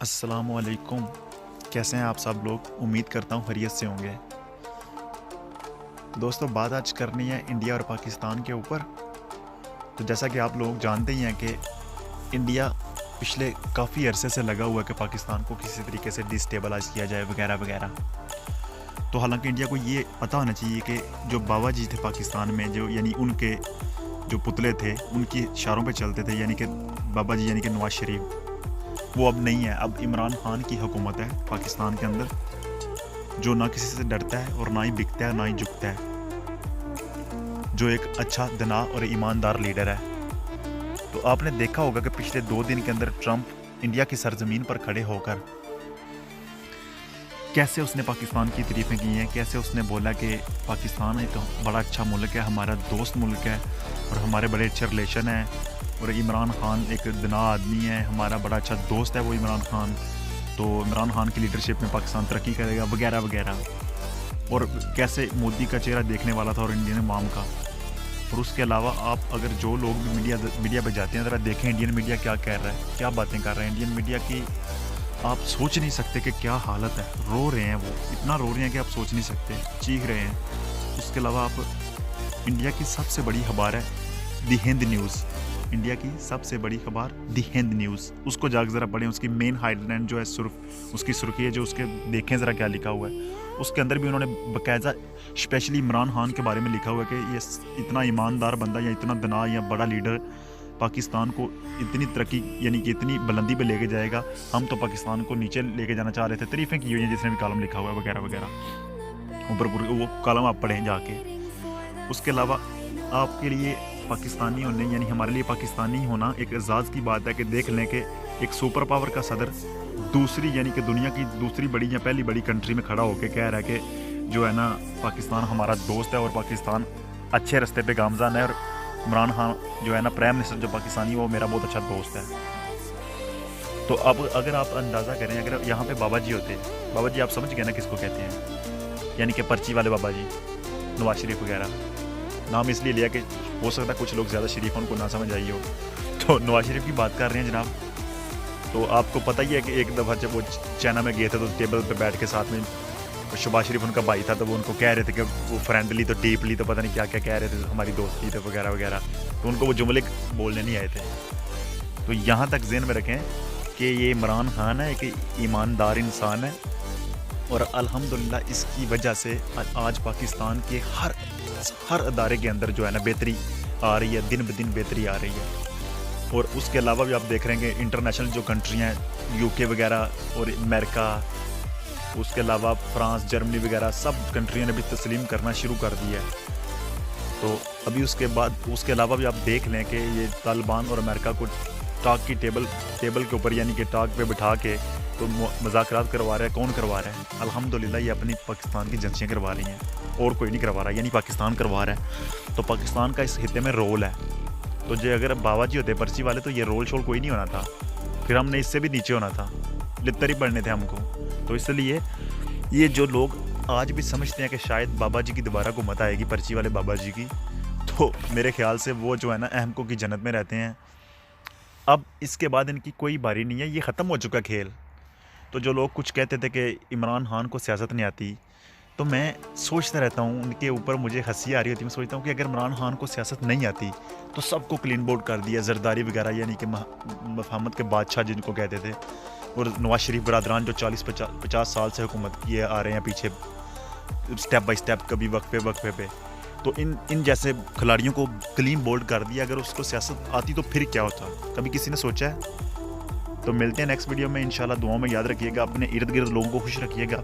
अस्सलाम वालेकुम। कैसे हैं आप सब लोग? उम्मीद करता हूँ खैरियत से होंगे। दोस्तों, बात आज करनी है इंडिया और पाकिस्तान के ऊपर। तो जैसा कि आप लोग जानते ही हैं कि इंडिया पिछले काफ़ी अरसे से लगा हुआ है कि पाकिस्तान को किसी तरीके से डिस्टेबलाइज किया जाए वगैरह वगैरह। तो हालांकि इंडिया को ये पता होना चाहिए कि जो बाबा जी थे पाकिस्तान में, जो यानी उनके जो पुतले थे उनकी इशारों पे चलते थे, यानी कि बाबा जी यानी कि नवाज शरीफ, वो अब नहीं है। अब इमरान खान की हुकूमत है पाकिस्तान के अंदर, जो ना किसी से डरता है और ना ही बिकता है ना ही झुकता है, जो एक अच्छा दिना और ईमानदार लीडर है। तो आपने देखा होगा कि पिछले 2 दिन के अंदर ट्रंप इंडिया की सरजमीन पर खड़े होकर कैसे उसने पाकिस्तान की तारीफ़ें की हैं, कैसे उसने बोला कि पाकिस्तान एक बड़ा अच्छा मुल्क है, हमारा दोस्त मुल्क है और हमारे बड़े अच्छे रिलेशन हैं, और इमरान खान एक दिना आदमी है, हमारा बड़ा अच्छा दोस्त है वो इमरान खान। तो इमरान खान की लीडरशिप में पाकिस्तान तरक्की करेगा वगैरह वगैरह। और कैसे मोदी का चेहरा देखने वाला था और इंडियन इमाम का। और उसके अलावा आप अगर जो लोग भी मीडिया पे जाते हैं, ज़रा देखें इंडियन मीडिया क्या कह रहा है, क्या बातें कर रहे हैं। इंडियन मीडिया की आप सोच नहीं सकते कि क्या हालत है। रो रहे हैं, वो इतना रो रहे हैं कि आप सोच नहीं सकते, चीख रहे हैं। उसके अलावा आप इंडिया की सबसे बड़ी खबर है दी हिंद न्यूज़, इंडिया की सबसे बड़ी खबर दी हिंद न्यूज़, उसको जाकर ज़रा पढ़ें। उसकी मेन हेडलाइन जो है उसकी सुर्खी है, जो उसके देखें ज़रा क्या लिखा हुआ है। उसके अंदर भी उन्होंने बाकायदा स्पेशली इमरान खान के बारे में लिखा हुआ है कि ये इतना ईमानदार बंदा या इतना दना या बड़ा लीडर पाकिस्तान को इतनी तरक्की यानी कि इतनी बुलंदी पे लेके जाएगा। हम तो पाकिस्तान को नीचे लेके जाना चाह रहे थे। तारीफ़ें की हुई हैं जिसने भी कॉलम लिखा हुआ है वगैरह वगैरह, ऊपर वो कॉलम आप पढ़ें जाके। उसके अलावा आपके लिए पाकिस्तानी होने यानी हमारे लिए पाकिस्तानी होना एक एजाज़ की बात है कि देख लें कि एक सुपर पावर का सदर दूसरी यानी कि दुनिया की दूसरी बड़ी या पहली बड़ी कंट्री में खड़ा होकर कह रहा है कि जो है ना पाकिस्तान हमारा दोस्त है और पाकिस्तान अच्छे रास्ते पे गामज़ान है, और इमरान खान जो है ना प्राइम मिनिस्टर जो पाकिस्तानी, वो मेरा बहुत अच्छा दोस्त है। तो अब अगर आप अंदाज़ा करें, अगर यहाँ पे बाबा जी होते, बाबा जी आप समझ गए ना किसको कहते हैं, यानी कि पर्ची वाले बाबा जी, नवाज शरीफ वगैरह। नाम इसलिए लिया कि हो सकता है कुछ लोग ज़्यादा शरीफ उनको ना समझ आई हो। तो नवाज शरीफ की बात कर रहे हैं जनाब। तो आपको पता ही है कि एक दफ़ा जब वो चाइना में गए थे तो टेबल पे बैठ के साथ में शहबाज शरीफ उनका भाई था, तो वो उनको कह रहे थे कि वो फ्रेंडली तो डीपली तो पता नहीं क्या क्या कह रहे थे, हमारी दोस्ती तो वगैरह वगैरह। तो उनको वो जुमले बोलने नहीं आए थे। तो यहाँ तक ज़हन में रखें कि ये इमरान खान है, एक ईमानदार इंसान है, और अल्हम्दुलिल्लाह इसकी वजह से आज पाकिस्तान के हर अदारे के अंदर जो है ना बेहतरी आ रही है, दिन ब दिन बेहतरी आ रही है। और उसके अलावा भी आप देख रहे हैं कि इंटरनेशनल जो कंट्रियाँ हैं, यूके वगैरह और अमेरिका, उसके अलावा फ्रांस, जर्मनी वगैरह सब कंट्रियों ने भी तस्लीम करना शुरू कर दिया है। तो अभी उसके अलावा भी आप देख लें कि ये तालिबान और अमेरिका को टाक की टेबल के ऊपर यानी कि टाक पे बिठा के तो मुज़ाकरात करवा रहा है। कौन करवा रहा है? अल्हम्दुलिल्लाह ये अपनी पाकिस्तान की एजेंसियाँ करवा रही हैं, और कोई नहीं करवा रहा, यानी पाकिस्तान करवा रहा है। तो पाकिस्तान का इस हिस्से में रोल है। तो जो अगर बाबा जी होते पर्ची वाले तो ये रोल शोल कोई नहीं होना था, फिर हमने इससे भी नीचे होना था, लित्तर ही पढ़ने थे हमको। तो इसलिए ये जो लोग आज भी समझते हैं कि शायद बाबा जी की दोबारा हुकूमत आएगी, पर्ची वाले बाबा जी की, तो मेरे ख्याल से वो जो है ना अहमको की जन्नत में रहते हैं। अब इसके बाद इनकी कोई बारी नहीं है, ये ख़त्म हो चुका खेल। तो जो लोग कुछ कहते थे कि इमरान खान को सियासत नहीं आती, तो मैं सोचता रहता हूँ, उनके ऊपर मुझे हंसी आ रही होती है। मैं सोचता हूँ कि अगर इमरान खान को सियासत नहीं आती तो सबको क्लीन बोर्ड कर दिया, जरदारी वगैरह यानी कि मफहमत के बादशाह जिनको कहते थे, और नवाज शरीफ बरदरान जो 40-50 साल से हुकूमत किए आ रहे हैं पीछे, स्टेप बाय स्टेप, कभी वक्फे पे। तो इन जैसे खिलाड़ियों को क्लीन बोल्ड कर दिया। अगर उसको सियासत आती तो फिर क्या होता, कभी किसी ने सोचा है? तो मिलते हैं नेक्स्ट वीडियो में इंशाल्लाह। दुआओं में याद रखिएगा, अपने इर्द गिर्द लोगों को खुश रखिएगा।